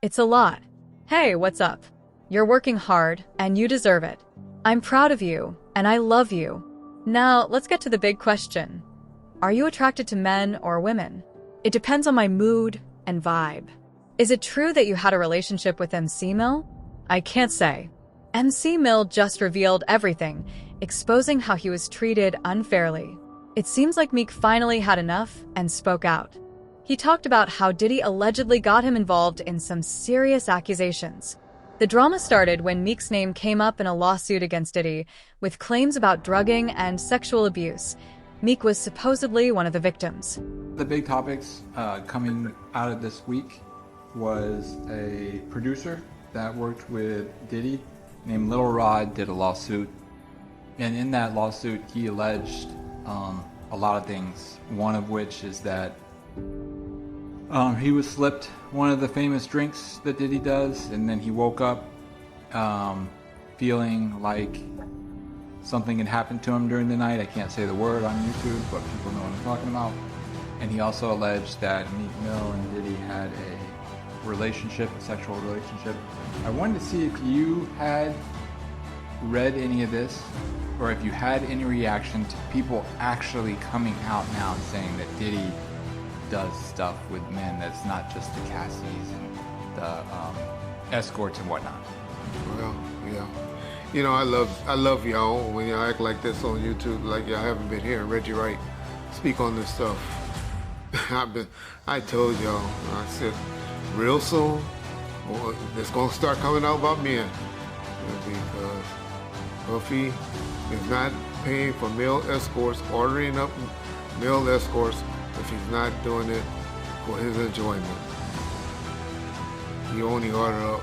It's a lot. Hey, what's up? You're working hard, and you deserve it. I'm proud of you, and I love you. Now, let's get to the big question. Are you attracted to men or women? It depends on my mood and vibe. Is it true that you had a relationship with MC Mill? I can't say. MC Mill just revealed everything, exposing how he was treated unfairly. It seems like Meek finally had enough and spoke out. He talked about how Diddy allegedly got him involved in some serious accusations. The drama started when Meek's name came up in a lawsuit against Diddy, with claims about drugging and sexual abuse. Meek was supposedly one of the victims. The big topics coming out of this week was a producer that worked with Diddy named Lil Rod did a lawsuit. And in that lawsuit, he alleged a lot of things. One of which is that he was slipped one of the famous drinks that Diddy does, and then he woke up feeling like something had happened to him during the night. I can't say the word on YouTube, but people know what I'm talking about. And he also alleged that Meek Mill and Diddy had a relationship, a sexual relationship. I wanted to see if you had read any of this, or if you had any reaction to people actually coming out now and saying that Diddy does stuff with men that's not just the Cassies and the escorts and whatnot. Well, yeah. You know, I love y'all when y'all act like this on YouTube, like y'all haven't been hearing Reggie Wright speak on this stuff. I told y'all, I said, real soon, boy, it's gonna start coming out about men. Because Puffy is not paying for male escorts, ordering up male escorts if he's not doing it for his enjoyment. He only order up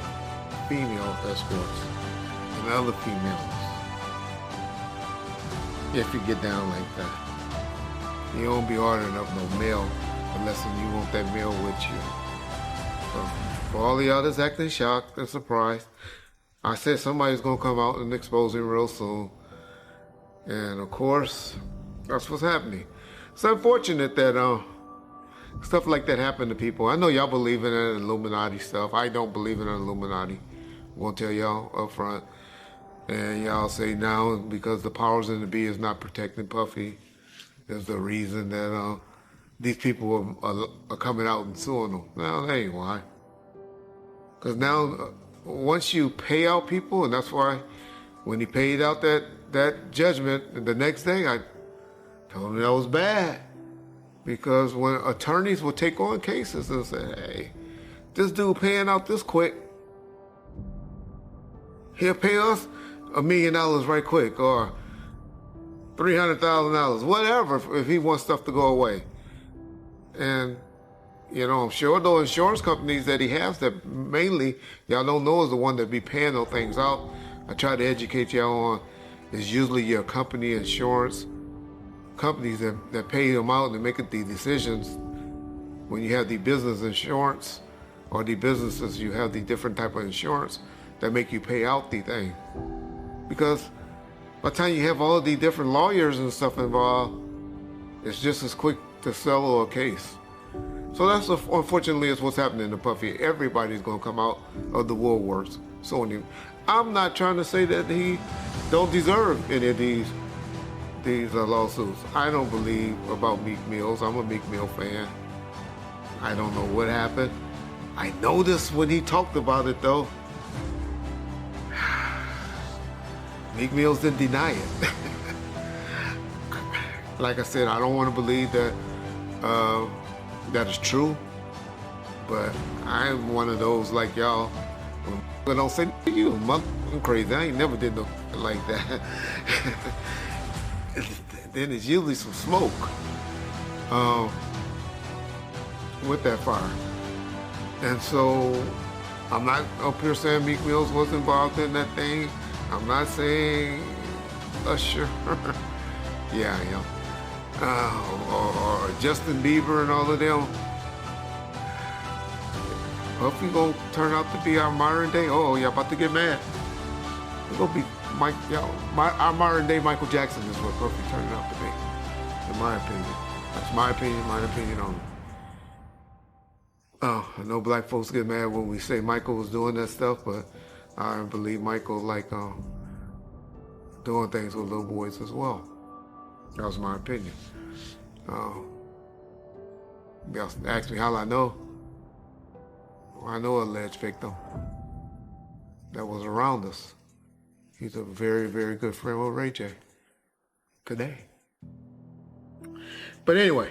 female escorts and other females. If you get down like that. You don't be ordering up no male unless you want that male with you. So for all the others acting shocked and surprised, I said somebody's gonna come out and expose him real soon. And of course, that's what's happening. It's unfortunate that stuff like that happened to people. I know y'all believe in that Illuminati stuff. I don't believe in the Illuminati. I'm gonna tell y'all up front. And y'all say now because the powers in the be is not protecting Puffy is the reason that these people are coming out and suing them. No, that ain't why. Because now, once you pay out people, and that's why when he paid out that judgment, the next day I told him that was bad. Because when attorneys would take on cases and say, hey, this dude paying out this quick, he'll pay us $1 million right quick, or $300,000, whatever, if he wants stuff to go away. And, you know, I'm sure those insurance companies that he has that mainly y'all don't know is the one that be paying those things out. I try to educate y'all on is usually your company insurance companies that pay them out and make the decisions when you have the business insurance or the businesses, you have the different type of insurance that make you pay out the thing. Because by the time you have all of the different lawyers and stuff involved, it's just as quick to settle a case. So that's unfortunately is what's happening to Puffy. Everybody's gonna come out of the woodworks suing him. I'm not trying to say that he don't deserve any of these lawsuits. I don't believe about Meek Mills. I'm a Meek Mill fan. I don't know what happened. I noticed when he talked about it though, Meek Mills didn't deny it. Like I said, I don't want to believe that that is true, but I'm one of those like y'all. When don't say you, I'm crazy. I ain't never did no like that. Then it's usually some smoke with that fire. And so I'm not up here saying Meek Mills was involved in that thing. I'm not saying Usher. Yeah, I am. Or Justin Bieber and all of them. Puffy gonna turn out to be our modern day. Oh, y'all about to get mad. It's gonna be our modern day Michael Jackson is what Puffy turned out to be, in my opinion. That's my opinion on I know black folks get mad when we say Michael was doing that stuff, but I believe Michael doing things with little boys as well. That was my opinion. Y'all ask me how I know. I know an alleged victim that was around us. He's a very, very good friend with Ray J today. But anyway,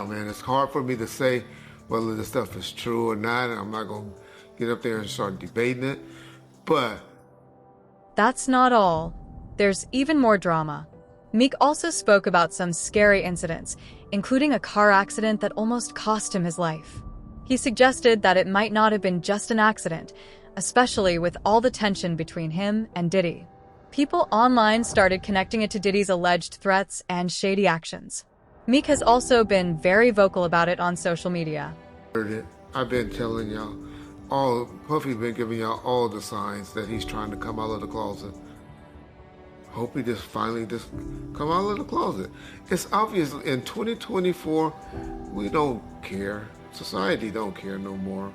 man, it's hard for me to say whether this stuff is true or not, and I'm not going to get up there and start debating it, but... That's not all. There's even more drama. Meek also spoke about some scary incidents, including a car accident that almost cost him his life. He suggested that it might not have been just an accident, especially with all the tension between him and Diddy. People online started connecting it to Diddy's alleged threats and shady actions. Meek has also been very vocal about it on social media. I've been telling y'all, Puffy's been giving y'all all the signs that he's trying to come out of the closet. Hope he finally come out of the closet. It's obvious in 2024, we don't care. Society don't care no more.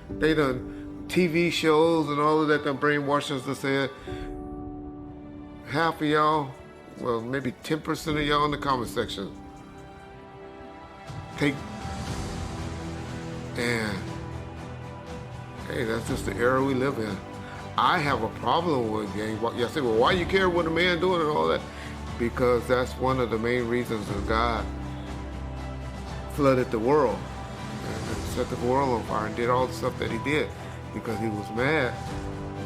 They done TV shows and all of that done brainwash us to say half of y'all, well, maybe 10% of y'all in the comment section and hey, that's just the era we live in. I have a problem with gang. You say, well, why you care what a man doing and all that? Because that's one of the main reasons that God flooded the world and set the world on fire and did all the stuff that he did because he was mad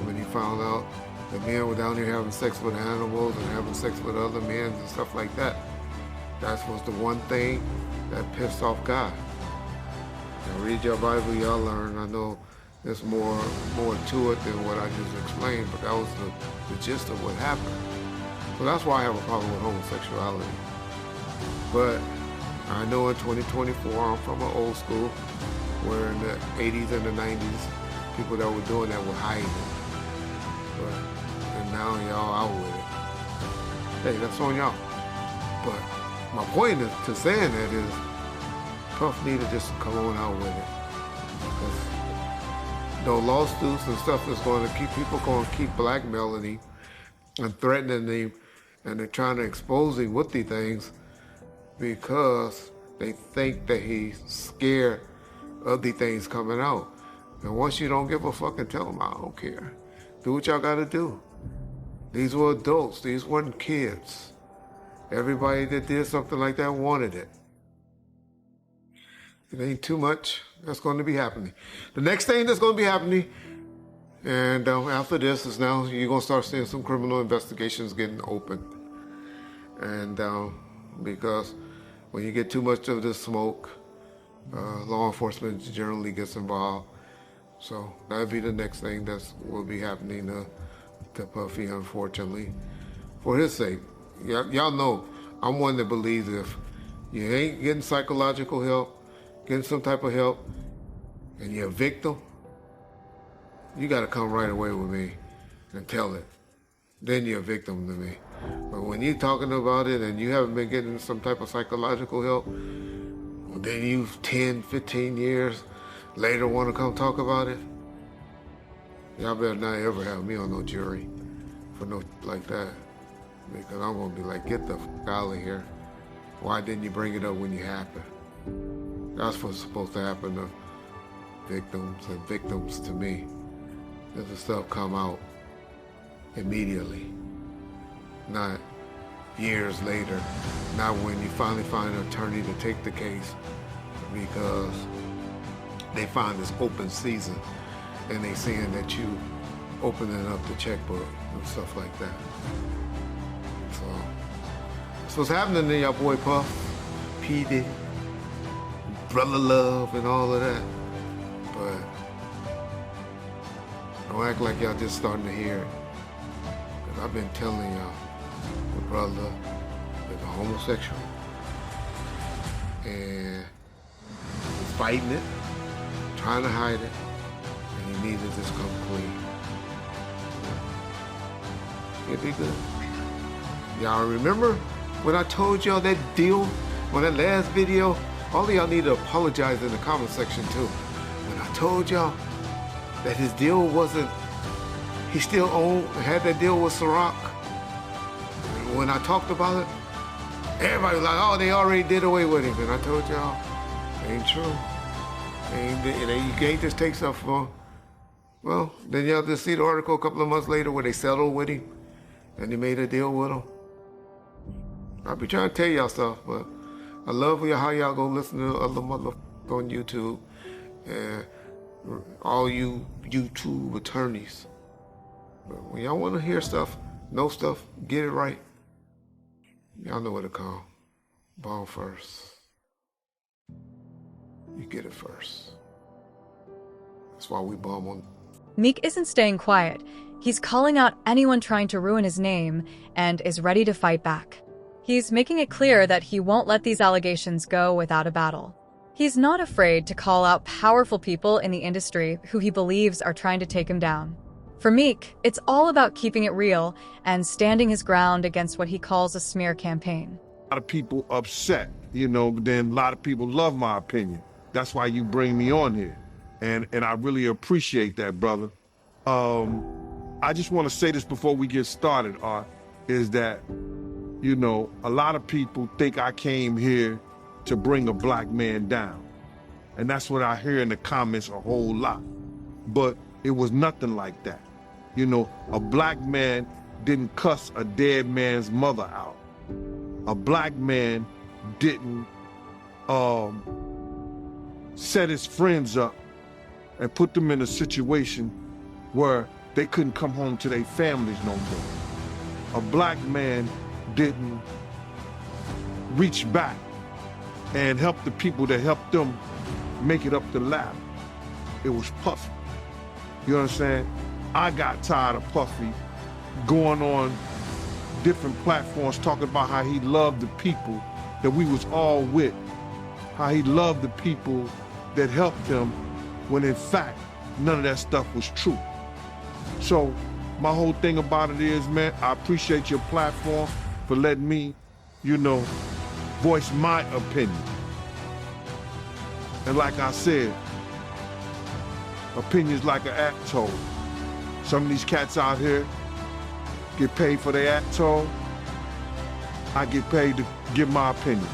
when he found out that men were down here having sex with animals and having sex with other men and stuff like that. That was the one thing that pissed off God. Now read your Bible, y'all learn. I know there's more to it than what I just explained, but that was the gist of what happened. So that's why I have a problem with homosexuality. But I know in 2024, I'm from an old school, where in the 80s and the 90s, people that were doing that were hiding it. And now y'all out with it. Hey, that's on y'all. But my point to saying that is, Puff need to just come on out with it. Because no lawsuits and stuff is going to keep people going to keep blackmailing him and threatening him, and they're trying to expose him with these things because they think that he's scared of the things coming out. And once you don't give a fuck and tell them, I don't care. Do what y'all got to do. These were adults. These weren't kids. Everybody that did something like that wanted it. It ain't too much that's going to be happening. The next thing that's going to be happening, and after this, is now you're going to start seeing some criminal investigations getting open. And because when you get too much of this smoke, law enforcement generally gets involved. So that'll be the next thing that will be happening to Puffy, unfortunately, for his sake. Y'all know I'm one that believes if you ain't getting psychological help, getting some type of help, and you're a victim, you got to come right away with me and tell it. Then you're a victim to me. But when you're talking about it and you haven't been getting some type of psychological help, then you 10, 15 years later want to come talk about it, y'all better not ever have me on no jury for no like that. Because I'm going to be like, get the fuck out of here. Why didn't you bring it up when you happened? That's what's supposed to happen to victims and victims to me. Let the stuff come out immediately, not years later, not when you finally find an attorney to take the case because they find this open season and they seeing that you opening up the checkbook and stuff like that. So that's what's happening to y'all boy Puff, pdiddy, Brother Love, and all of that. But don't act like y'all just starting to hear it. Because I've been telling y'all, the brother is a homosexual. And he's fighting it, trying to hide it, and he needs to just come clean. It'd be good. Y'all remember when I told y'all that deal On that last video, all of y'all need to apologize in the comment section too. When I told y'all that his deal wasn't, he still had that deal with Ciroc. When I talked about it, everybody was like, oh, they already did away with him. And I told y'all, ain't true. You can't just take stuff from. Well, then y'all just see the article a couple of months later where they settled with him and they made a deal with him. I'll be trying to tell y'all stuff, but I love how y'all go listen to other motherfuckers on YouTube and all you YouTube attorneys. But when y'all want to hear stuff, know stuff, get it right, y'all know what to call. Ball first. You get it first. That's why we bomb on. Meek isn't staying quiet. He's calling out anyone trying to ruin his name and is ready to fight back. He's making it clear that he won't let these allegations go without a battle. He's not afraid to call out powerful people in the industry who he believes are trying to take him down. For Meek, it's all about keeping it real and standing his ground against what he calls a smear campaign. A lot of people upset, then a lot of people love my opinion. That's why you bring me on here. And I really appreciate that, brother. I just want to say this before we get started, Art, is that, a lot of people think I came here to bring a black man down. And that's what I hear in the comments a whole lot. But it was nothing like that. A black man didn't cuss a dead man's mother out. A black man didn't set his friends up and put them in a situation where they couldn't come home to their families no more. A black man didn't reach back and help the people that helped them make it up the ladder. It was Puffy. You understand? I got tired of Puffy going on different platforms talking about how he loved the people that we was all with, how he loved the people that helped him, when in fact, none of that stuff was true. So my whole thing about it is, man, I appreciate your platform for letting me, voice my opinion. And like I said, opinions like an act told. Some of these cats out here get paid for their act told. I get paid to give my opinion.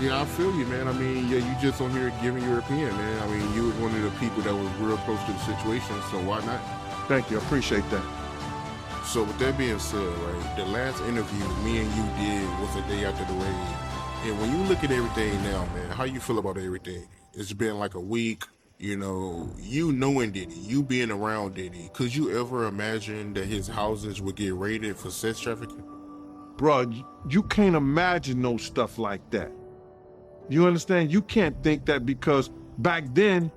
Yeah, I feel you, man. You just on here giving your opinion, man. You was one of the people that was real close to the situation, so why not? Thank you, I appreciate that. So with that being said, right, the last interview me and you did was a day after the raid. And when you look at everything now, man, how you feel about everything? It's been like a week, you knowing Diddy, you being around Diddy. Could you ever imagine that his houses would get raided for sex trafficking? Bruh, you can't imagine no stuff like that. You understand? You can't think that because back then,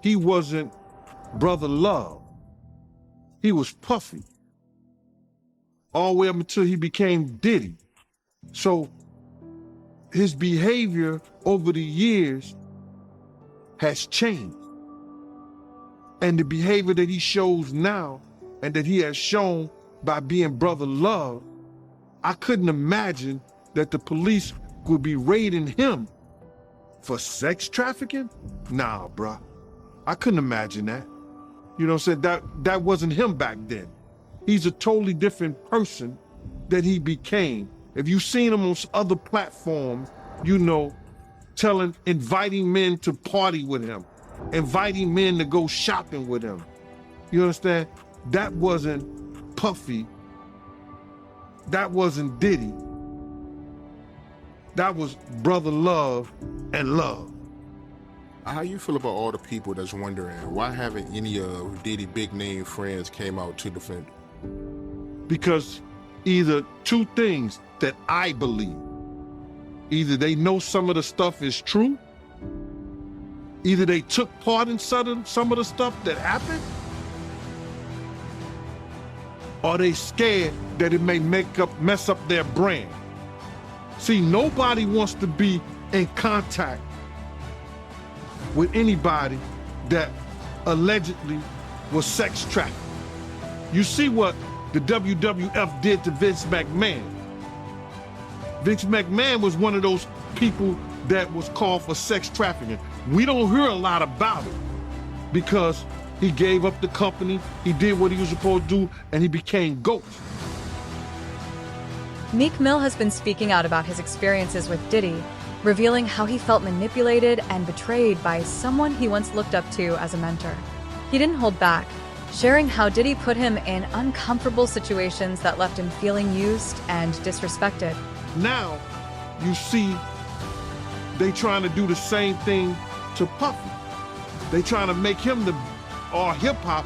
he wasn't Brother Love. He was Puffy. All the way up until he became Diddy. So his behavior over the years has changed. And the behavior that he shows now and that he has shown by being Brother Love, I couldn't imagine that the police would be raiding him for sex trafficking? Nah, bruh. I couldn't imagine that. You know what I'm saying? That wasn't him back then. He's a totally different person that he became. If you've seen him on other platforms, inviting men to party with him, inviting men to go shopping with him. You understand? That wasn't Puffy. That wasn't Diddy. That was Brother Love and Love. How you feel about all the people that's wondering why haven't any of Diddy big name friends came out to defend him? Because either two things that I believe. Either they know some of the stuff is true, either they took part in some of the stuff that happened, or they scared that it may mess up their brand. See, nobody wants to be in contact with anybody that allegedly was sex trafficked. You see what the WWF did to Vince McMahon. Vince McMahon was one of those people that was called for sex trafficking. We don't hear a lot about it because he gave up the company, he did what he was supposed to do, and he became Ghost. Meek Mill has been speaking out about his experiences with Diddy, revealing how he felt manipulated and betrayed by someone he once looked up to as a mentor. He didn't hold back, sharing how Diddy put him in uncomfortable situations that left him feeling used and disrespected. Now, you see, they trying to do the same thing to Puffy. They trying to make him or hip-hop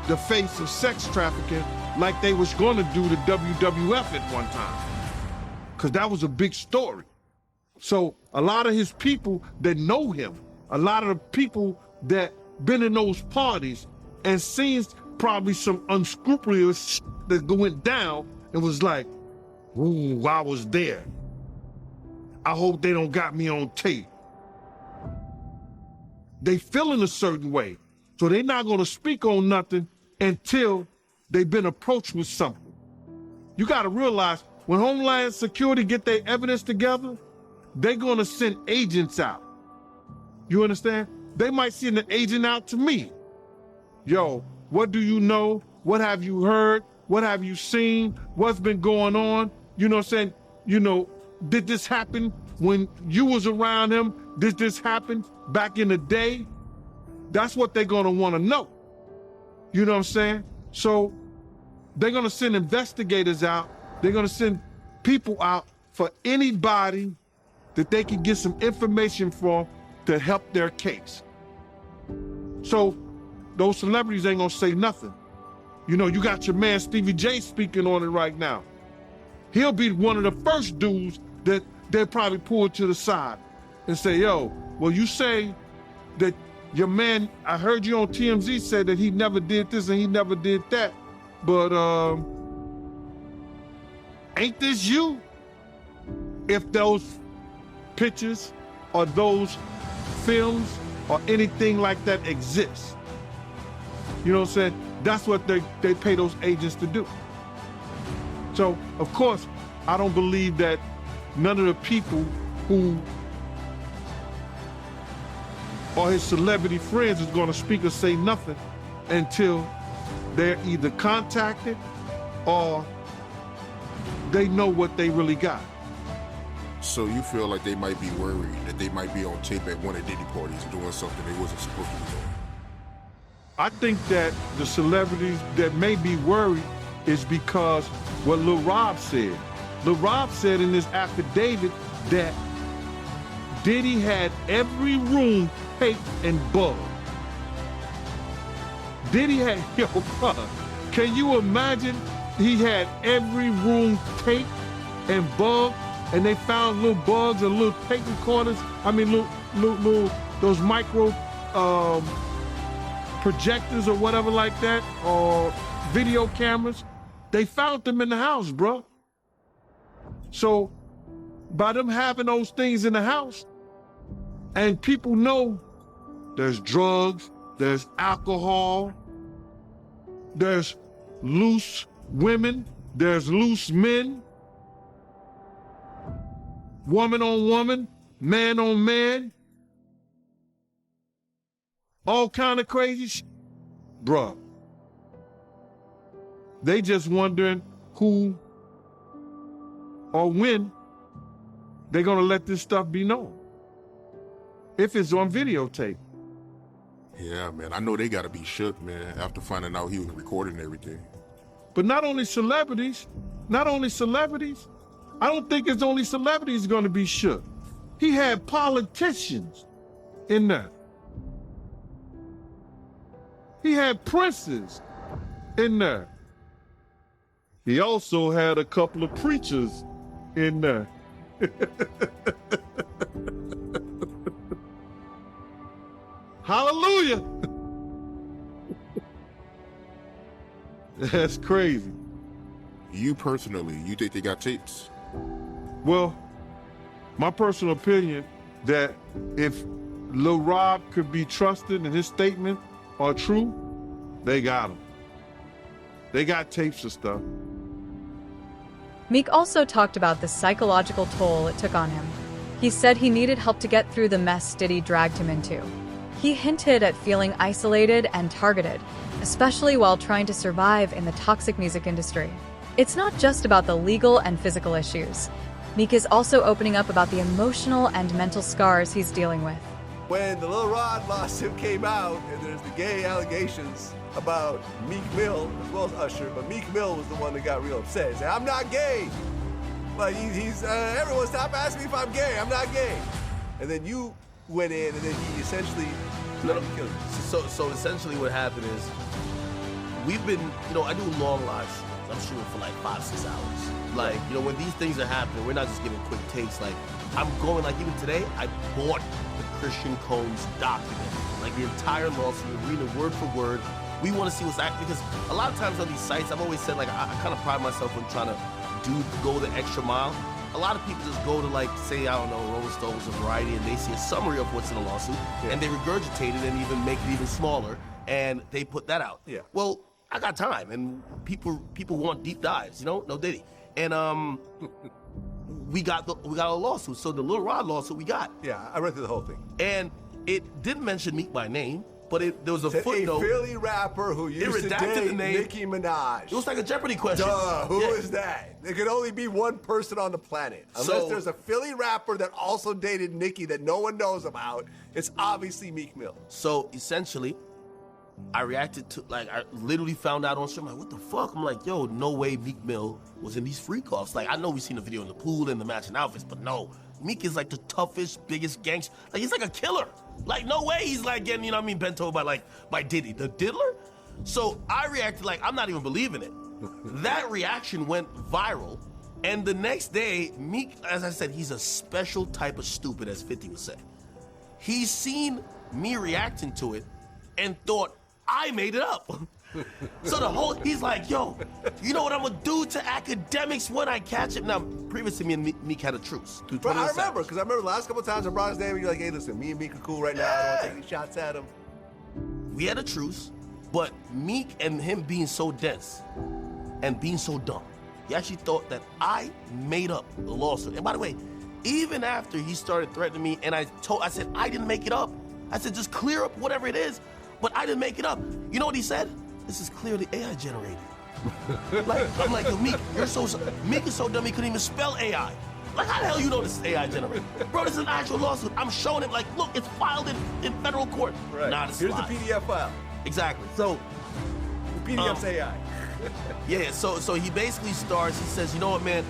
the face of sex trafficking like they was going to do the WWF at one time. Because that was a big story. So a lot of his people that know him, a lot of the people that been in those parties and seen probably some unscrupulous shit that went down and was like, ooh, I was there. I hope they don't got me on tape. They feeling a certain way. So they're not gonna speak on nothing until they've been approached with something. You gotta realize when Homeland Security get their evidence together, they're gonna send agents out. You understand? They might send an agent out to me. Yo, what do you know? What have you heard? What have you seen? What's been going on? You know what I'm saying? You know, did this happen when you was around him? Did this happen back in the day? That's what they're gonna wanna know. You know what I'm saying? So they're gonna send investigators out. They're gonna send people out for anybody that they can get some information from to help their case. So those celebrities ain't gonna say nothing. You know, you got your man Stevie J speaking on it right now. He'll be one of the first dudes that they'll probably pull to the side and say, yo, well, you say that your man, I heard you on TMZ said that he never did this and he never did that, but ain't this you? If those pictures or those films or anything like that exists. You know what I'm saying? That's what they pay those agents to do. So, of course, I don't believe that none of the people who are his celebrity friends is gonna speak or say nothing until they're either contacted or they know what they really got. So you feel like they might be worried that they might be on tape at one of Diddy parties doing something they wasn't supposed to be doing? I think that the celebrities that may be worried is because what Lil Rob said. Lil Rob said in his affidavit that Diddy had every room taped and bugged. Diddy had, yo, brother, can you imagine he had every room taped and bugged, and they found little bugs and little tape recorders, I mean, little those micro projectors or whatever like that, or video cameras. They found them in the house, bro. So by them having those things in the house, and people know there's drugs, there's alcohol, there's loose women, there's loose men, woman on woman, man on man, all kind of crazy shit. Bruh, they just wondering who or when they're gonna let this stuff be known. If it's on videotape. Yeah, man, I know they gotta be shook, man, after finding out he was recording everything. But not only celebrities, I don't think it's only celebrities gonna be shook. He had politicians in there. He had princes in there. He also had a couple of preachers in there. Hallelujah. That's crazy. You personally, you think they got tapes? Well, my personal opinion that if Lil Rob could be trusted and his statement are true, they got him. They got tapes of stuff. Meek also talked about the psychological toll it took on him. He said he needed help to get through the mess Diddy dragged him into. He hinted at feeling isolated and targeted, especially while trying to survive in the toxic music industry. It's not just about the legal and physical issues. Meek is also opening up about the emotional and mental scars he's dealing with. When the Lil Rod lawsuit came out, and there's the gay allegations about Meek Mill, as well as Usher, but Meek Mill was the one that got real upset. He said, I'm not gay. Like, everyone stop asking me if I'm gay. I'm not gay. And then you went in, and then he essentially killed you. So essentially what happened is, we've been, I do long live streams. I'm shooting for like 5-6 hours. Like, when these things are happening, we're not just giving quick takes. Like, I'm going, like, even today, I bought the Christian Combs document. Like, the entire lawsuit, reading it word for word. We want to see what's active, because a lot of times on these sites, I've always said, like, I kind of pride myself in trying to go the extra mile. A lot of people just go to, like, say, I don't know, Rolling Stones or Variety, and they see a summary of what's in a lawsuit, and they regurgitate it and even make it even smaller, and they put that out. Yeah. Well, I got time, and people want deep dives, no Diddy. And we got a lawsuit. So the Lil Rod lawsuit we got. Yeah, I read through the whole thing. And it didn't mention Meek by name, but there was a footnote. A Philly rapper who used to date Nicki Minaj. It was like a Jeopardy question. Duh, who is that? There could only be one person on the planet. Unless there's a Philly rapper that also dated Nicki that no one knows about, it's obviously Meek Mill. So essentially, I reacted to, like, I literally found out on stream, like, what the fuck? I'm like, yo, no way Meek Mill was in these freak-offs. Like, I know we've seen the video in the pool and the matching outfits, but no. Meek is like the toughest, biggest gangster. Like, he's like a killer. Like, no way he's like getting, bent over by Diddy. The diddler? So I reacted like, I'm not even believing it. That reaction went viral. And the next day, Meek, as I said, he's a special type of stupid, as 50 would say. He's seen me reacting to it and thought, I made it up. So he's like, yo, you know what I'm gonna do to academics when I catch him? Now, previously me and Meek had a truce. Bro, I remember, because I remember the last couple of times I brought his name and you're like, hey, listen, me and Meek are cool right now. I don't want to take any shots at him. We had a truce, but Meek and him being so dense and being so dumb, he actually thought that I made up the lawsuit. And by the way, even after he started threatening me and I said, I didn't make it up. I said, just clear up whatever it is, but I didn't make it up. You know what he said? This is clearly AI generated. I'm like, yo, Meek, Meek is so dumb he couldn't even spell AI. Like, how the hell you know this is AI generated? Bro, this is an actual lawsuit. I'm showing him, like, look, it's filed in federal court. Right. Nah, this Here's is the PDF file. Exactly. So, the PDF's AI. Yeah, so he basically starts, he says, you know what, man?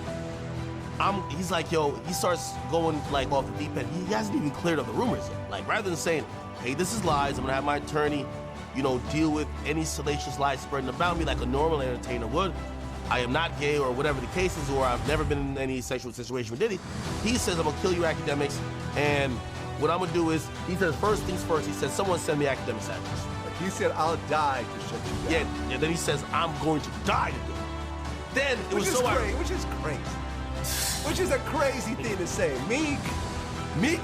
He's like, yo, he starts going, like, off the deep end. He hasn't even cleared up the rumors yet. Like, rather than saying, hey, this is lies, I'm gonna have my attorney, deal with any salacious lies spreading about me like a normal entertainer would. I am not gay or whatever the case is, or I've never been in any sexual situation with Diddy. He says, I'm gonna kill you academics, and what I'm gonna do is, he says, first things first, he says, someone send me academics address. Like he said, I'll die to shut you down. Yeah, and then he says, I'm going to die to do it. Then it was so crazy. Which is crazy. Which is a crazy thing to say. Meek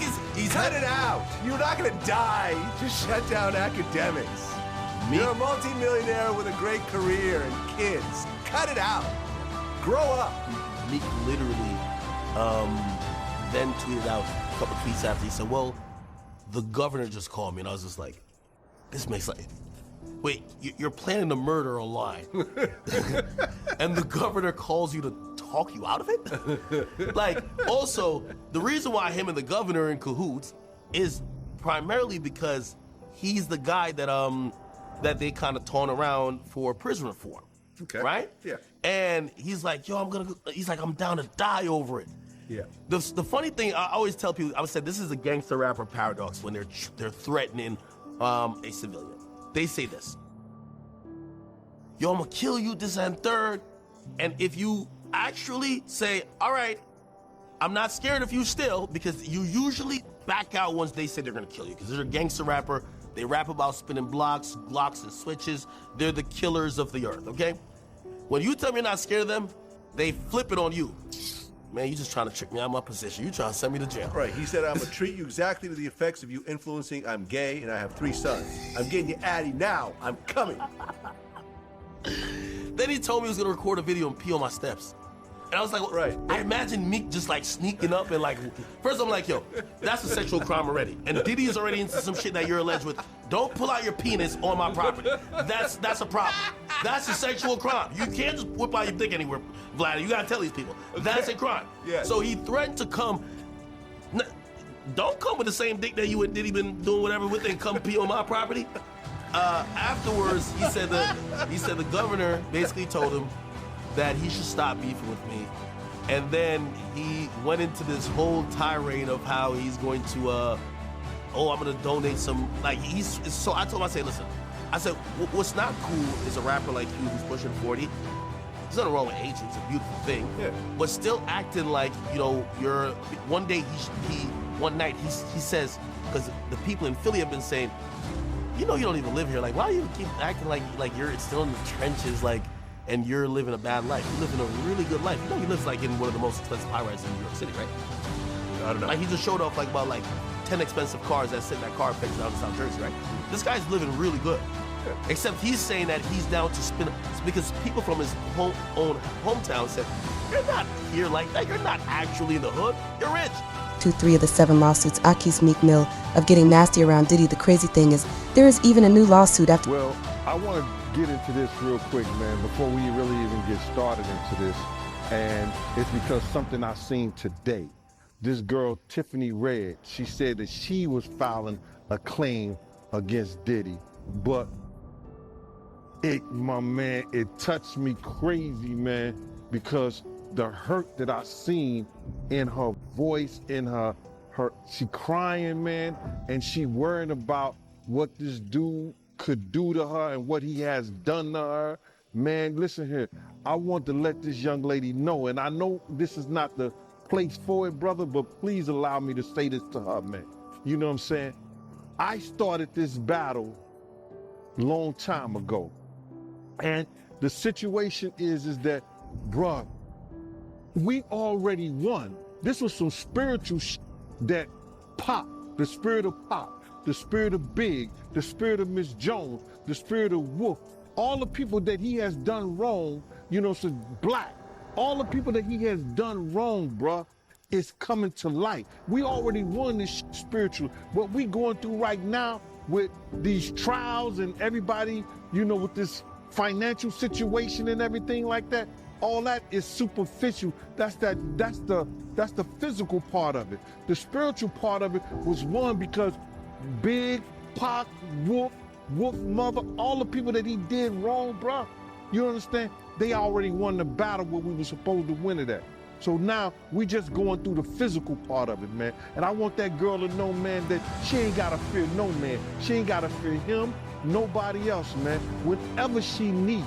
is, cut it out. You're not gonna die to shut down academics. You're a multi-millionaire with a great career and kids. Cut it out. Grow up. Meek literally then tweeted out a couple tweets after. He said, well, the governor just called me. And I was just like, this makes like, wait, you're planning a murder online. And the governor calls you to talk you out of it? Like, also, the reason why him and the governor are in cahoots is primarily because he's the guy that they kind of taunt around for prison reform. Okay. Right? Yeah. And he's like, yo, I'm down to die over it. Yeah. The funny thing, I always tell people, I said, this is a gangster rapper paradox when they're threatening a civilian. They say this, yo, I'm gonna kill you, this and third. And if you actually say, all right, I'm not scared of you still, because you usually back out once they say they're gonna kill you, because they're a gangster rapper. They rap about spinning blocks, Glocks, and switches. They're the killers of the earth, okay? When you tell me you're not scared of them, they flip it on you. Man, you just trying to trick me out of my position. You trying to send me to jail. Right, he said, I'm gonna treat you exactly to the effects of you influencing, I'm gay, and I have 3 sons. I'm getting you Addy now, I'm coming. Then he told me he was gonna record a video and pee on my steps. And I was like, Right. I imagine Meek just like sneaking up and like, first I'm like, yo, that's a sexual crime already. And Diddy is already into some shit that you're alleged with. Don't pull out your penis on my property. That's a problem. That's a sexual crime. You can't just whip out your dick anywhere, Vlad. You gotta tell these people. That's a crime. Yeah. So he threatened to come. Don't come with the same dick that you and Diddy been doing whatever with and come pee on my property. Afterwards, he said the governor basically told him that he should stop beefing with me. And then he went into this whole tirade of how he's going to, I'm gonna donate some, like so I told him, listen, I said, what's not cool is a rapper like you who's pushing 40. There's nothing wrong with age, it's a beautiful thing. Yeah. But still acting like, you're, one night he says, because the people in Philly have been saying, you don't even live here. Like, why do you keep acting like you're still in the trenches, like, and you're living a bad life? You're living a really good life. He lives like in one of the most expensive high-rises in New York City, right? I don't know. Like, he just showed off like about 10 expensive cars that sit in that car fix down in South Jersey, right? This guy's living really good. Yeah. Except he's saying that he's down to spin, because people from his hometown said, you're not here like that. You're not actually in the hood. You're rich. 3 of the 7 lawsuits accuse Meek Mill of getting nasty around Diddy. The crazy thing is, there is even a new lawsuit after. Well, I want to get into this real quick, man, before we really even get started into this. And it's because something I seen today. This girl, Tiffany Red, she said that she was filing a claim against Diddy. But my man, it touched me crazy, man, because the hurt that I seen in her voice, in her she crying, man, and she worrying about what this dude could do to her and what he has done to her. Man, listen here, I want to let this young lady know, and I know this is not the place for it, brother, but please allow me to say this to her, man. You know what I'm saying? I started this battle long time ago, and the situation is that, bruh, we already won. This was some spiritual that Pop, the spirit of Pop, the spirit of Big, the spirit of Miss Jones, the spirit of Wolf, all the people that he has done wrong, so Black, all the people that he has done wrong, bruh, is coming to light. We already won this spiritual. What we going through right now with these trials and everybody, with this financial situation and everything like that, all that is superficial. That's the physical part of it. The spiritual part of it was won because Big, Pac, Wolf Mother, all the people that he did wrong, bruh, you understand? They already won the battle where we were supposed to win it at. So now we just going through the physical part of it, man. And I want that girl to know, man, that she ain't gotta fear no man. She ain't gotta fear him, nobody else, man. Whenever she needs,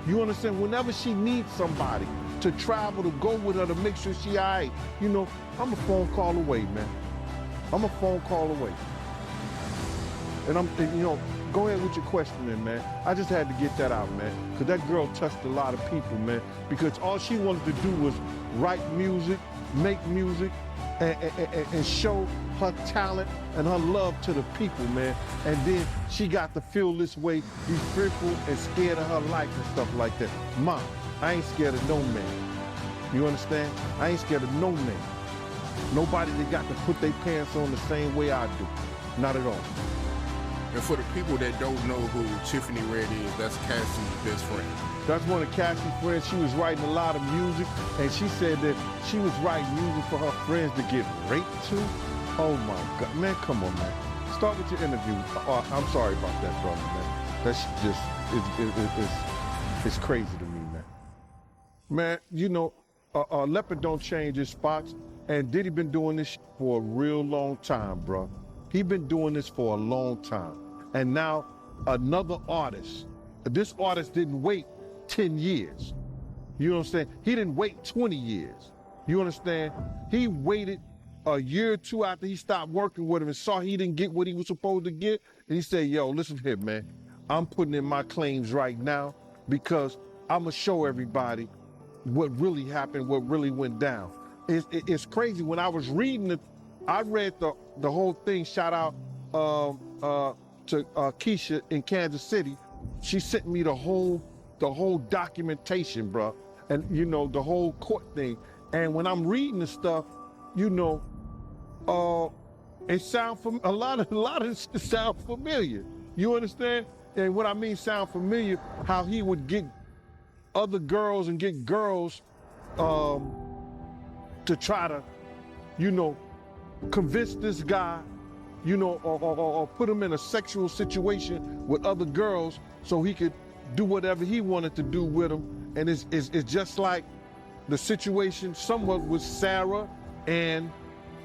you understand? Whenever she needs somebody to travel, to go with her, to make sure she all right, I'm a phone call away, man. I'm a phone call away. And go ahead with your questioning, man. I just had to get that out, man. Because that girl touched a lot of people, man. Because all she wanted to do was write music, make music, and show her talent and her love to the people, man. And then she got to feel this way, be fearful and scared of her life and stuff like that. Mom, I ain't scared of no man. You understand? I ain't scared of no man. Nobody that got to put their pants on the same way I do. Not at all. And for the people that don't know who Tiffany Red is, that's Cassie's best friend. That's one of Cassie's friends. She was writing a lot of music, and she said that she was writing music for her friends to get raped too. Oh my God, man, come on, man. Start with your interview. I'm sorry about that, brother, man. That's just, it's crazy to me, man. Man, Leopard don't change his spots, and Diddy been doing this for a real long time, bro. He been doing this for a long time. And now another artist, this artist didn't wait 10 years. You know what I'm saying? He didn't wait 20 years. You understand? He waited a year or two after he stopped working with him and saw he didn't get what he was supposed to get. And he said, yo, listen here, man. I'm putting in my claims right now because I'm going to show everybody what really happened, what really went down. It's crazy. When I was reading it, I read the whole thing. Shout out to Keisha in Kansas City. She sent me the whole documentation, bro. and you know, the whole court thing. And when I'm reading the stuff, you know, it sound a lot of it sound familiar. You understand? And what I mean sound familiar, how he would get other girls and get girls to try to, you know, convince this guy, you know, or put him in a sexual situation with other girls so he could do whatever he wanted to do with them. And it's just like the situation somewhat with Sarah and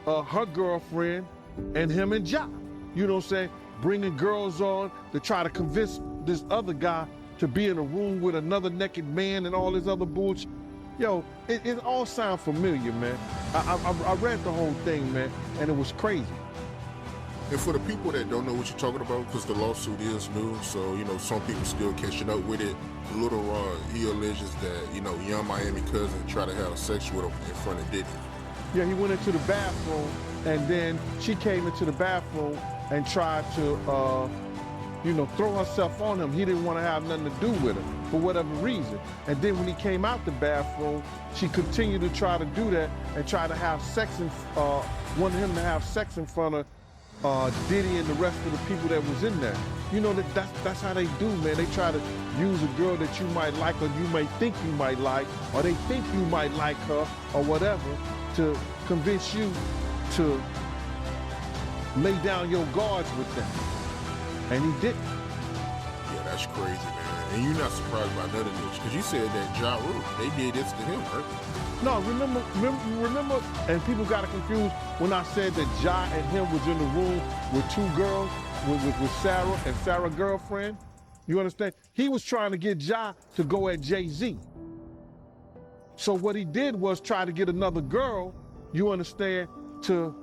her girlfriend and him and Ja. You know what I'm saying? Bringing girls on to try to convince this other guy to be in a room with another naked man and all this other bullshit. Yo, it all sound familiar, man. I read the whole thing, man, and it was crazy. And for the people that don't know what you're talking about, because the lawsuit is new, so, you know, some people still catching up with it. Little Rod, he alleges that, you know, Young Miami cousin tried to have sex with him in front of Diddy. Yeah, he went into the bathroom, and then she came into the bathroom and tried to, you know, throw herself on him. He didn't want to have nothing to do with her for whatever reason. And then when he came out the bathroom, she continued to try to do that and try to have sex, wanted him to have sex in front of Diddy and the rest of the people that was in there. You know, that's how they do, man. They try to use a girl that you might like or you may think you might like, or they think you might like her or whatever, to convince you to lay down your guards with them. And he didn't. Yeah, that's crazy, man. And you're not surprised by none of this, because you said that Ja Rule, they did this to him, right? No, remember, and people got it confused when I said that Ja and him was in the room with two girls, with Sarah and Sarah's girlfriend. You understand? He was trying to get Ja to go at Jay-Z. So what he did was try to get another girl, you understand, to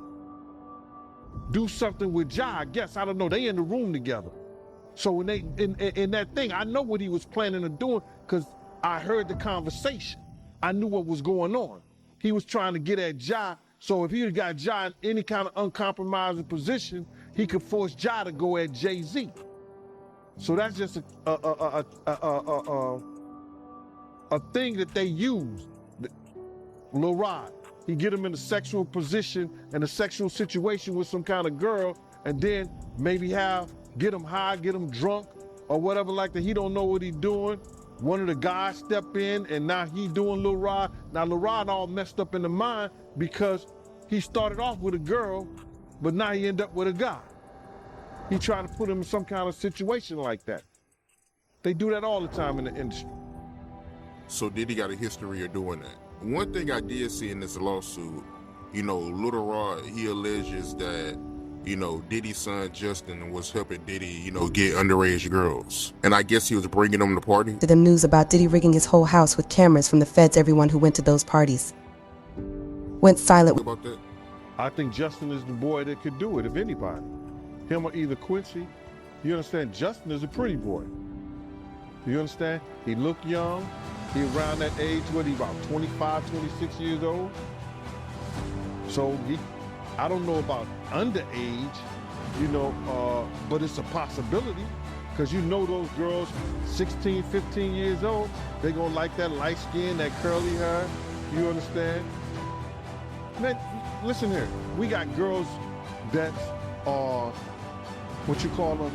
do something with Ja. I guess, I don't know, they in the room together. So when they, in that thing, I know what he was planning on doing because I heard the conversation. I knew what was going on. He was trying to get at Ja, so if he had got Ja in any kind of uncompromising position, he could force Ja to go at Jay-Z. So that's just a thing that they use. Lil Rod, he get him in a sexual position and a sexual situation with some kind of girl, and then maybe get him high, get him drunk, or whatever like that. He don't know what he doing. One of the guys step in, and now he doing Lil Rod. Now Lil Rod all messed up in the mind because he started off with a girl, but now he end up with a guy. He trying to put him in some kind of situation like that. They do that all the time in the industry. So Diddy got a history of doing that. One thing I did see in this lawsuit, you know, Little Rod, he alleges that, you know, Diddy's son Justin was helping Diddy, you know, get underage girls. And I guess he was bringing them to party. To them news about Diddy rigging his whole house with cameras from the feds, everyone who went to those parties went silent. What about that? I think Justin is the boy that could do it, if anybody. Him or either Quincy. You understand? Justin is a pretty boy. You understand? He look young. He around that age, what he about 25, 26 years old. So I don't know about underage, you know, but it's a possibility. Because you know those girls, 16, 15 years old, they gonna like that light skin, that curly hair, you understand? Man, listen here, we got girls that are, what you call them,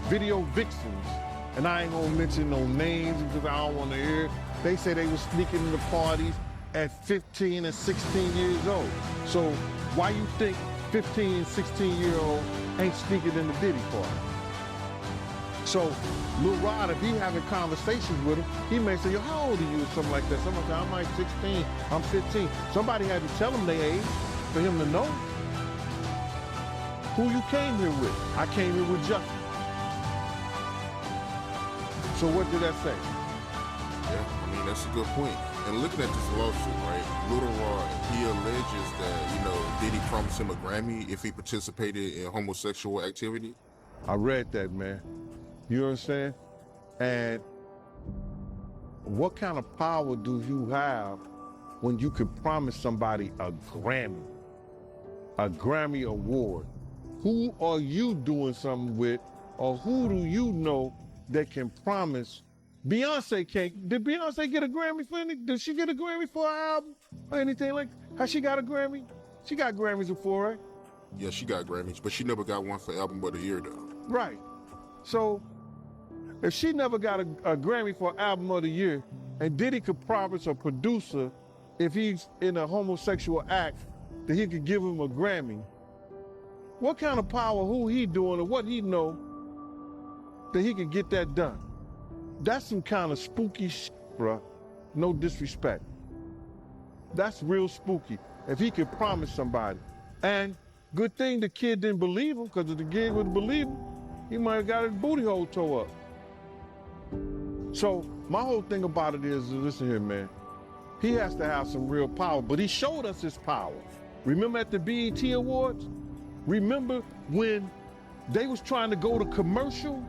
video vixens. And I ain't gonna mention no names because I don't wanna hear. They say they was sneaking into parties at 15 and 16 years old. So why you think 15 and 16-year-old ain't sneaking in the Diddy party? So Lil Rod, if he having conversations with him, he may say, yo, how old are you or something like that? Somebody say, I'm like 16, I'm 15. Somebody had to tell him their age for him to know. Who you came here with? I came here with Justin. So what did that say? Yeah, I mean, that's a good point. And looking at this lawsuit, right, Little Rod, he alleges that, you know, Diddy promised him a Grammy if he participated in homosexual activity. I read that, man. You understand? And what kind of power do you have when you can promise somebody a Grammy award? Who are you doing something with, or who do you know that can promise Beyonce can't. Did Beyonce get a Grammy for anything? Did she get a Grammy for an album or anything like? Has she got a Grammy? She got Grammys before, right? Yeah, she got Grammys, but she never got one for Album of the Year, though. Right. So, if she never got a Grammy for Album of the Year, and Diddy could promise a producer, if he's in a homosexual act, that he could give him a Grammy, what kind of power, who he doing, or what he know, that he could get that done? That's some kind of spooky shit, bruh. No disrespect. That's real spooky. If he could promise somebody. And good thing the kid didn't believe him, because if the kid would believe him, he might have got his booty hole tore up. So my whole thing about it is, listen here, man. He has to have some real power, but he showed us his power. Remember at the BET Awards? Remember when they was trying to go to commercial?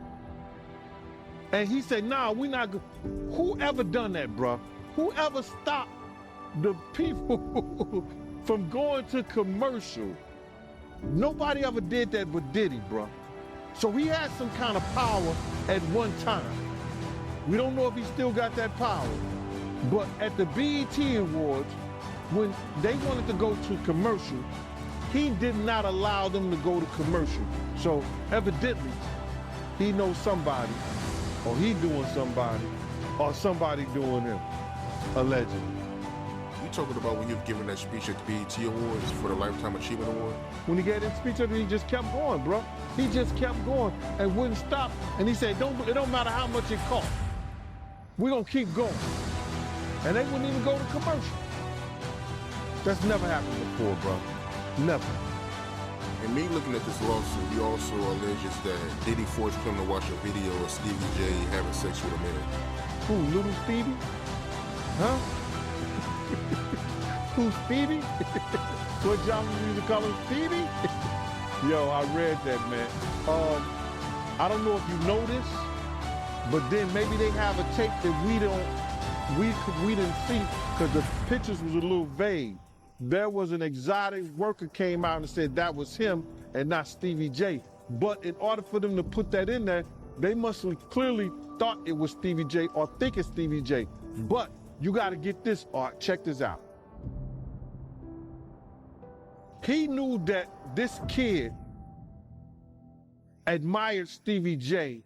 And he said, nah, we not go. Whoever done that, bruh? Whoever stopped the people from going to commercial? Nobody ever did that but Diddy, bruh. So he had some kind of power at one time. We don't know if he still got that power. But at the BET Awards, when they wanted to go to commercial, he did not allow them to go to commercial. So evidently, he knows somebody, or he doing somebody, or somebody doing him, allegedly. You talking about when you're giving that speech at the BET Awards for the Lifetime Achievement Award? When he gave that speech, he just kept going, bro. He just kept going and wouldn't stop. And he said, it don't matter how much it costs. We're gonna keep going. And they wouldn't even go to commercial. That's never happened before, bro. Never. And me looking at this lawsuit, he also alleges that Diddy forced him to watch a video of Stevie J having sex with a man. Who, little Stevie? Huh? Who, Stevie? What y'all used to call him, Stevie? Yo, I read that, man. I don't know if you know this, but then maybe they have a tape that we didn't see because the pictures was a little vague. There was an exotic worker came out and said that was him and not Stevie J. But in order for them to put that in there, they must have clearly thought it was Stevie J or think it's Stevie J. But you got to get this, Art. Check this out. He knew that this kid admired Stevie J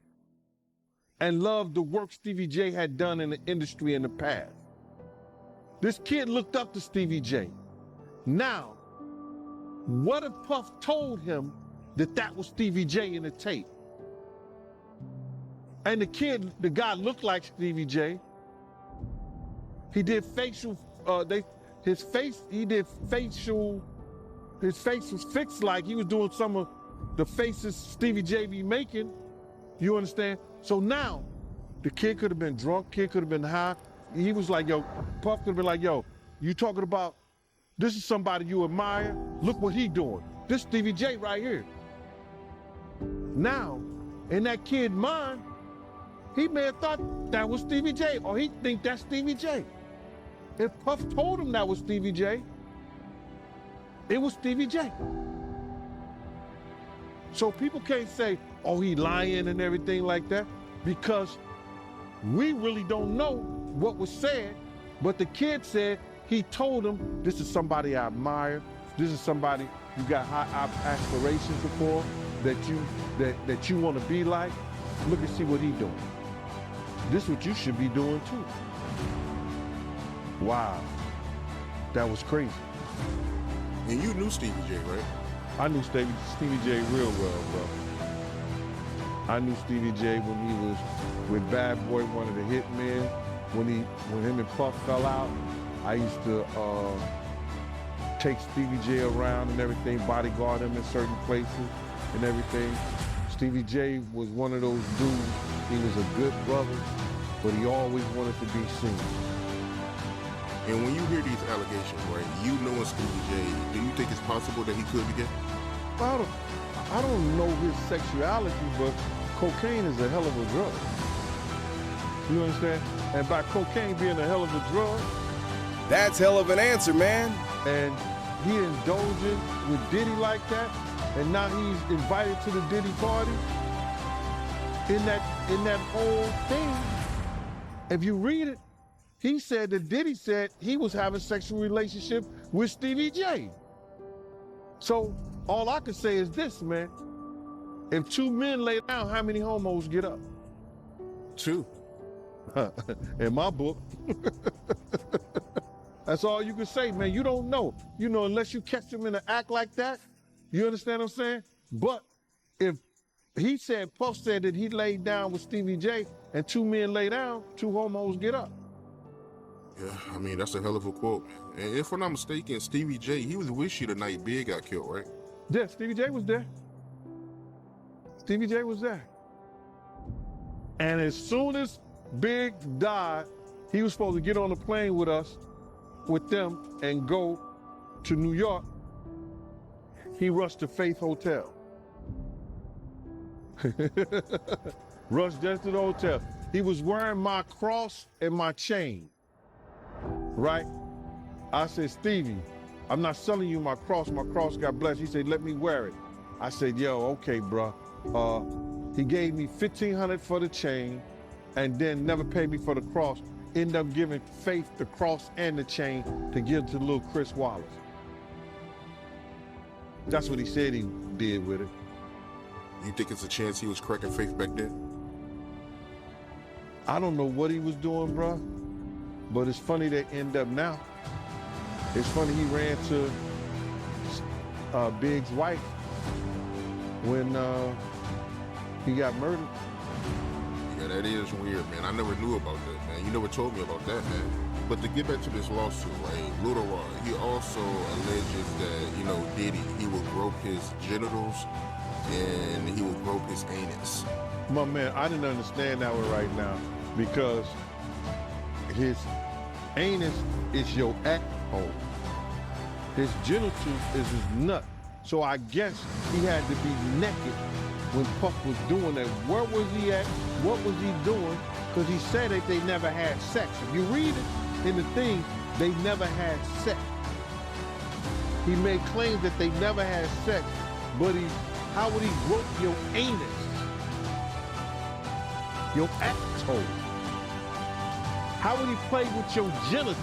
and loved the work Stevie J had done in the industry in the past. This kid looked up to Stevie J. Now, what if Puff told him that that was Stevie J in the tape? And the guy looked like Stevie J. He did facial, his face was fixed like he was doing some of the faces Stevie J be making. You understand? So now, the kid could have been drunk, kid could have been high. He was like, yo, Puff could have been like, yo, you talking about, this is somebody you admire? Look what he doing. This Stevie J right here. Now, in that kid's mind, he may have thought that was Stevie J, or he think that's Stevie J. If Puff told him that was Stevie J, it was Stevie J. So people can't say, oh, he lying and everything like that, because we really don't know what was said, but the kid said he told him, this is somebody I admire, this is somebody you got high aspirations for, that you want to be like. Look and see what he doing. This is what you should be doing too. Wow, that was crazy. And you knew Stevie J, right? I knew Stevie J real well, bro. I knew Stevie J when he was with Bad Boy, one of the hit men. When him and Puff fell out, I used to take Stevie J around and everything, bodyguard him in certain places and everything. Stevie J was one of those dudes. He was a good brother, but he always wanted to be seen. And when you hear these allegations, right, you knowing Stevie J, do you think it's possible that he could be gay? I don't know his sexuality, but cocaine is a hell of a drug. You understand? And by cocaine being a hell of a drug, that's hell of an answer, man. And he indulging with Diddy like that, and now he's invited to the Diddy party. In that whole thing, If you read it, he said that Diddy said he was having sexual relationship with Stevie J. So all I can say is this, man. If two men lay down, how many homos get up? 2. In my book. That's all you can say, man. You don't know. You know, unless you catch them in an act like that. You understand what I'm saying? But if he said, Puff said that he laid down with Stevie J and two men lay down, two homos get up. Yeah, I mean, that's a hell of a quote. And if I'm not mistaken, Stevie J, he was with you the night Big got killed, right? Yeah, Stevie J was there. Stevie J was there. And as soon as Big died, he was supposed to get on the plane with us, with them, and go to New York. He rushed to Faith Hotel. Rushed just to the hotel. He was wearing my cross and my chain, right? I said, Stevie, I'm not selling you my cross. My cross got blessed. He said, let me wear it. I said, yo, okay, bro. He gave me $1,500 for the chain and then never paid me for the cross. Ended up giving Faith the cross and the chain to give to little Chris Wallace. That's what he said he did with it. You think it's a chance he was cracking Faith back then? I don't know what he was doing, bro, but it's funny they end up now. It's funny he ran to Big's wife when he got murdered. Yeah, that is weird, man. I never knew about that, man. You never told me about that, man. But to get back to this lawsuit, right, Lil Rod, he also alleges that, you know, Diddy, he would grope his genitals and he would grope his anus. My man, I didn't understand that one right now because his anus is your asshole. His genitals is his nut. So I guess he had to be naked when Puff was doing that. Where was he at? What was he doing? Because he said that they never had sex. If you read it in the thing, they never had sex. He made claims that they never had sex, but how would he grope your anus? Your asshole? How would he play with your genitals?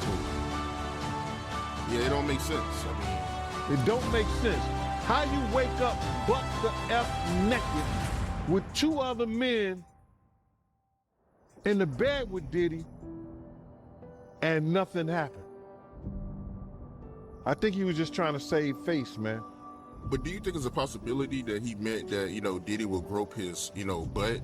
Yeah, it don't make sense. I mean, it don't make sense. How you wake up butt the F naked with two other men in the bed with Diddy and nothing happened? I think he was just trying to save face, man. But do you think it's a possibility that he meant that, you know, Diddy will grope his, you know, butt,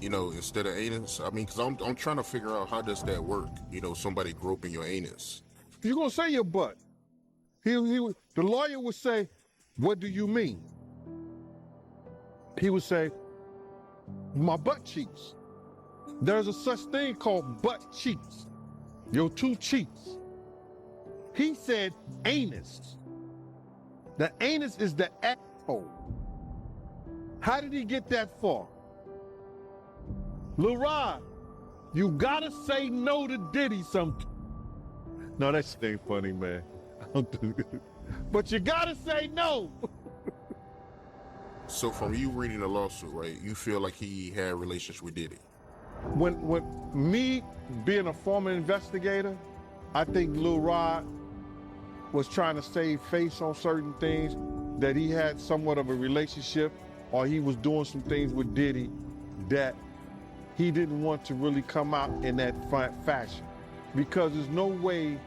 you know, instead of anus? I mean, because I'm trying to figure out how does that work, you know, somebody groping your anus. You're going to say your butt. The lawyer would say, what do you mean? He would say, my butt cheeks. There's a such thing called butt cheeks. Your two cheeks. He said anus. The anus is the asshole. How did he get that far? Lil Rod, you gotta say no to Diddy something. No, that shit ain't funny, man. But you gotta say no. So from you reading the lawsuit, right, you feel like he had relations with Diddy? When me being a former investigator, I think Lil Rod was trying to save face on certain things, that he had somewhat of a relationship or he was doing some things with Diddy that he didn't want to really come out in that fashion. Because there's no way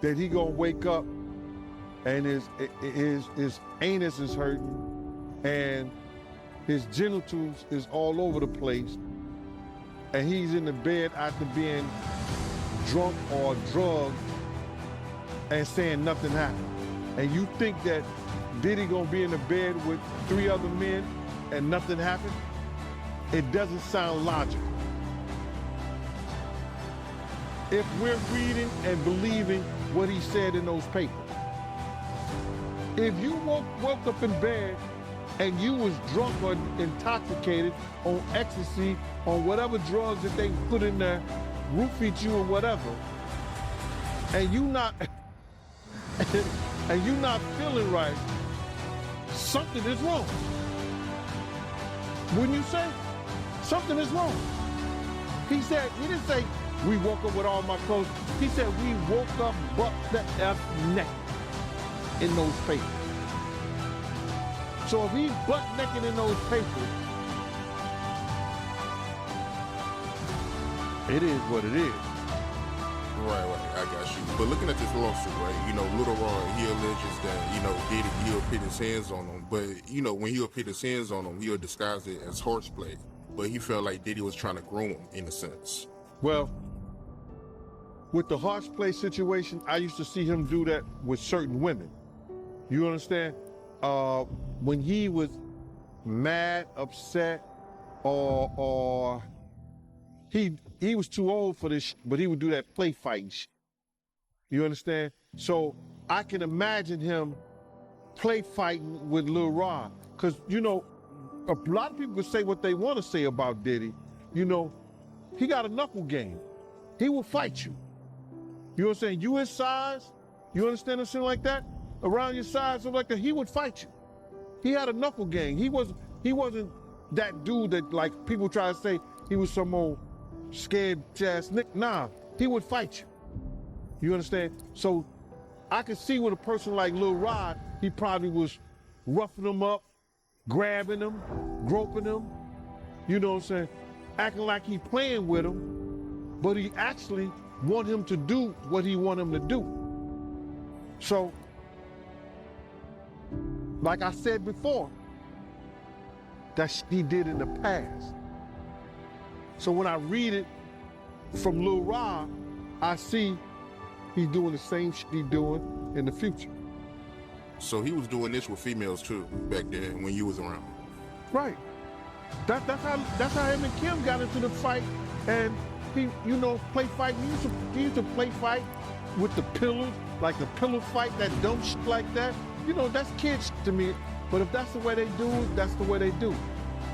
that he gonna wake up and his anus is hurting and his genitals is all over the place and he's in the bed after being drunk or drugged and saying nothing happened. And you think that Diddy gonna be in the bed with 3 other men and nothing happened? It doesn't sound logical. If we're reading and believing what he said in those papers. If you woke up in bed and you was drunk or intoxicated on ecstasy, on whatever drugs that they put in there, roofied you or whatever, and you not feeling right, something is wrong. Wouldn't you say? Something is wrong. He didn't say We woke up with all my clothes. He said we woke up butt the F naked in those papers. So if he's butt naked in those papers, it is what it is. Right, I got you. But looking at this lawsuit, right, you know, Little Rod, he alleges that, you know, Diddy, he'll put his hands on him. But, you know, when he'll put his hands on him, he'll disguise it as horseplay. But he felt like Diddy was trying to groom him, in a sense. Well, with the horseplay situation, I used to see him do that with certain women. You understand? When he was mad, upset, or he was too old for this, but he would do that play fighting shit. You understand? So I can imagine him play fighting with Lil Rod. Because, you know, a lot of people can say what they want to say about Diddy. You know, he got a knuckle game. He will fight you. You know what I'm saying? You his size, you understand something like that? Around your size, something like that, he would fight you. He had a knuckle game. He wasn't that dude that, like, people try to say he was some old scared ass nick. Nah, he would fight you. You understand? So I could see with a person like Lil Rod, he probably was roughing him up, grabbing him, groping him, you know what I'm saying? Acting like he playing with him, but he actually want him to do what he want him to do. So, like I said before, that shit he did in the past. So when I read it from Lil Rod, I see he's doing the same shit he's doing in the future. So he was doing this with females too, back then, when you was around. Right. That's how him and Kim got into the fight, and he, you know, play fight. He used to play fight with the pillows, like the pillow fight, that dumb shit like that. You know, that's kid shit to me. But if that's the way they do it, that's the way they do it.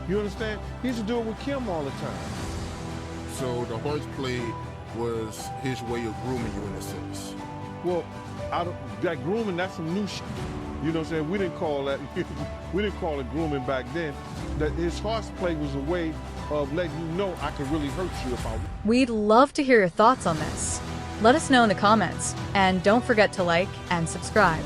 You understand? He used to do it with Kim all the time. So the horseplay was his way of grooming you in a sense. Well, that grooming, that's some new shit. You know what I'm saying? We didn't call that, we didn't call it grooming back then. That his horseplay was a way of letting you know I could really hurt you if I... We'd love to hear your thoughts on this. Let us know in the comments, and don't forget to like and subscribe.